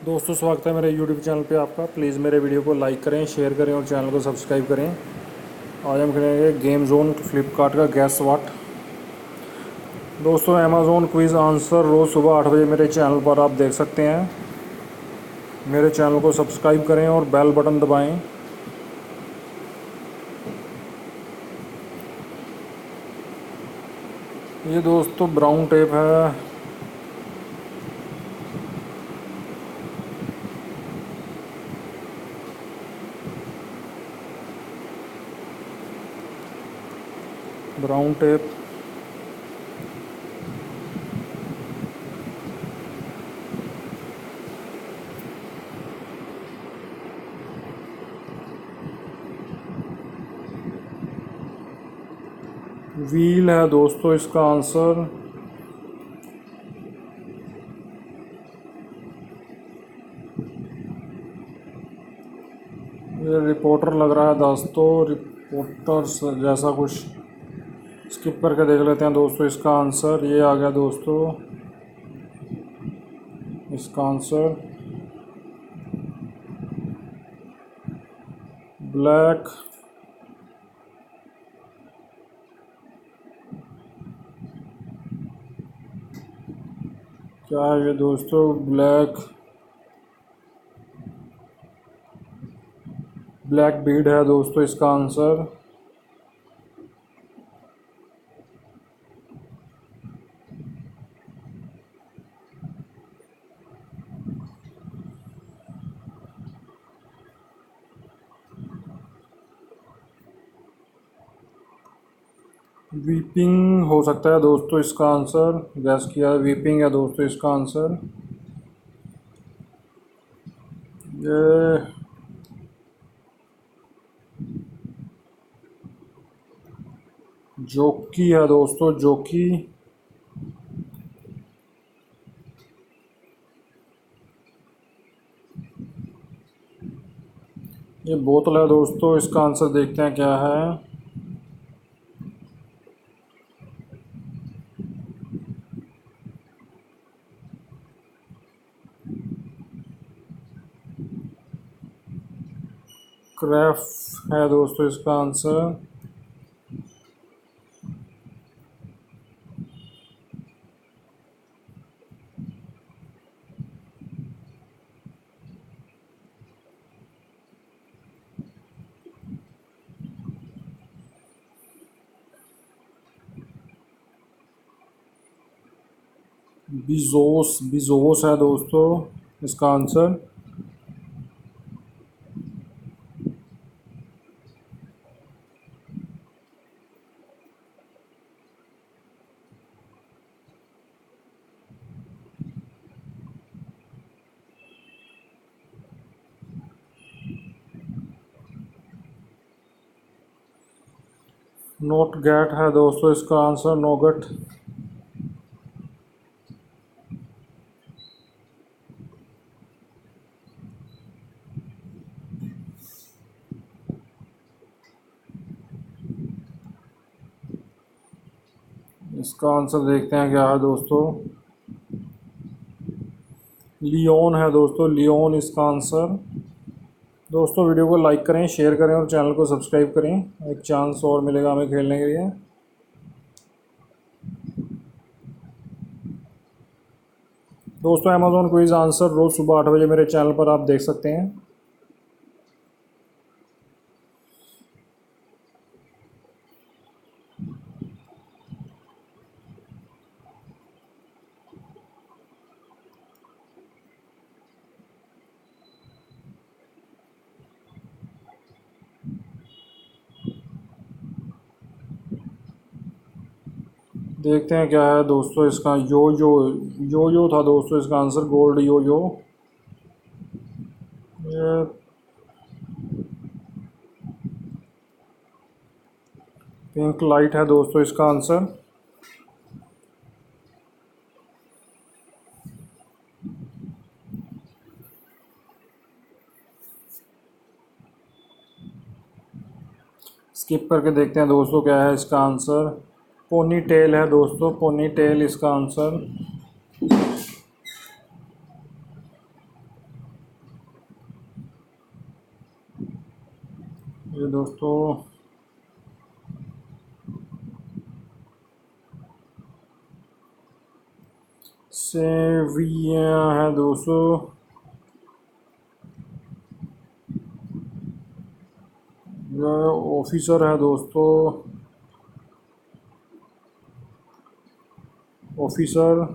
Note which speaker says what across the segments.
Speaker 1: दोस्तों स्वागत है मेरे YouTube चैनल पे आपका। प्लीज़ मेरे वीडियो को लाइक करें, शेयर करें और चैनल को सब्सक्राइब करें। आज हम खेलेंगे गेम जोन फ्लिपकार्ट का गैस व्हाट। दोस्तों अमेज़ॉन क्विज़ आंसर रोज़ सुबह 8 बजे मेरे चैनल पर आप देख सकते हैं। मेरे चैनल को सब्सक्राइब करें और बेल बटन दबाएं। ये दोस्तों ब्राउन टेप है। ब्राउन टेप व्हील है दोस्तों इसका आंसर। ये रिपोर्टर लग रहा है दोस्तों, रिपोर्टर जैसा कुछ। स्किप करके देख लेते हैं दोस्तों इसका आंसर। ये आ गया दोस्तों इसका आंसर ब्लैक। क्या है ये दोस्तों? ब्लैक बीड है दोस्तों इसका आंसर। वीपिंग हो सकता है दोस्तों इसका आंसर। गैस किया है, वीपिंग है दोस्तों इसका आंसर। ये जोकी है दोस्तों, जोकी। ये बोतल है दोस्तों, इसका आंसर देखते हैं क्या है। क्राफ्ट है दोस्तों इसका आंसर। बिजोस है दोस्तों इसका आंसर। नोट गैट है दोस्तों इसका आंसर, नोगट। इसका आंसर देखते हैं क्या है दोस्तों। लियोन है दोस्तों, लियोन इसका आंसर। दोस्तों वीडियो को लाइक करें, शेयर करें और चैनल को सब्सक्राइब करें। एक चांस और मिलेगा हमें खेलने के लिए। दोस्तों अमेज़ॉन क्विज़ आंसर रोज़ सुबह 8 बजे मेरे चैनल पर आप देख सकते हैं। देखते हैं क्या है दोस्तों इसका। यो था दोस्तों इसका आंसर, गोल्ड यो। ये पिंक लाइट है दोस्तों इसका आंसर। स्किप करके देखते हैं दोस्तों क्या है इसका आंसर। पोनी टेल है दोस्तों, पोनी टेल इसका आंसर। ये दोस्तों सेविया है दोस्तों। ये ऑफिसर है दोस्तों, ऑफिसर।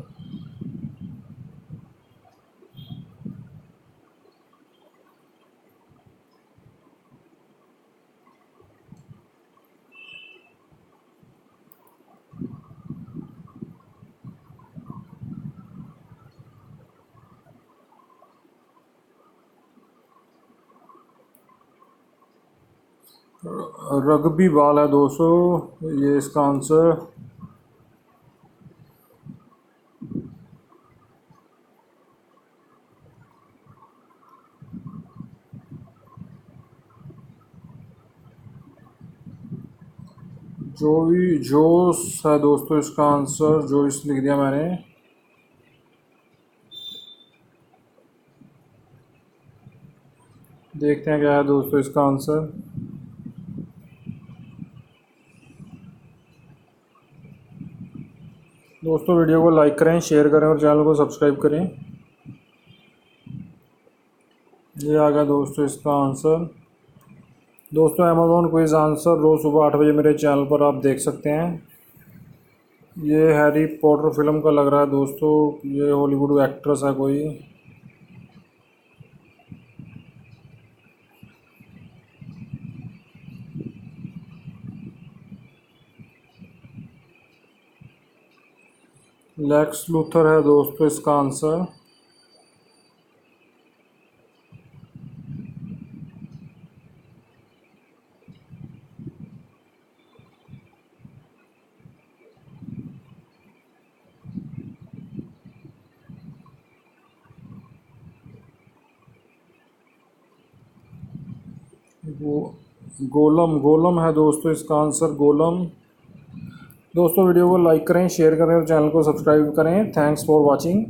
Speaker 1: रग्बी बॉल है दोस्तों, ये इसका आंसर। जोई जोश है दोस्तों इसका आंसर, जोइस लिख दिया मैंने। देखते हैं क्या है दोस्तों इसका आंसर। दोस्तों वीडियो को लाइक करें, शेयर करें और चैनल को सब्सक्राइब करें। ये आ गया दोस्तों इसका आंसर। दोस्तों अमेज़ॉन क्विज आंसर रोज़ सुबह 8 बजे मेरे चैनल पर आप देख सकते हैं। ये हैरी पॉटर फिल्म का लग रहा है दोस्तों, ये हॉलीवुड एक्ट्रेस है कोई। लेक्स लूथर है दोस्तों इसका आंसर। गोलम गोलम है दोस्तों इसका आंसर, गोलम। दोस्तों वीडियो को लाइक करें, शेयर करें और चैनल को सब्सक्राइब करें। Thanks for watching.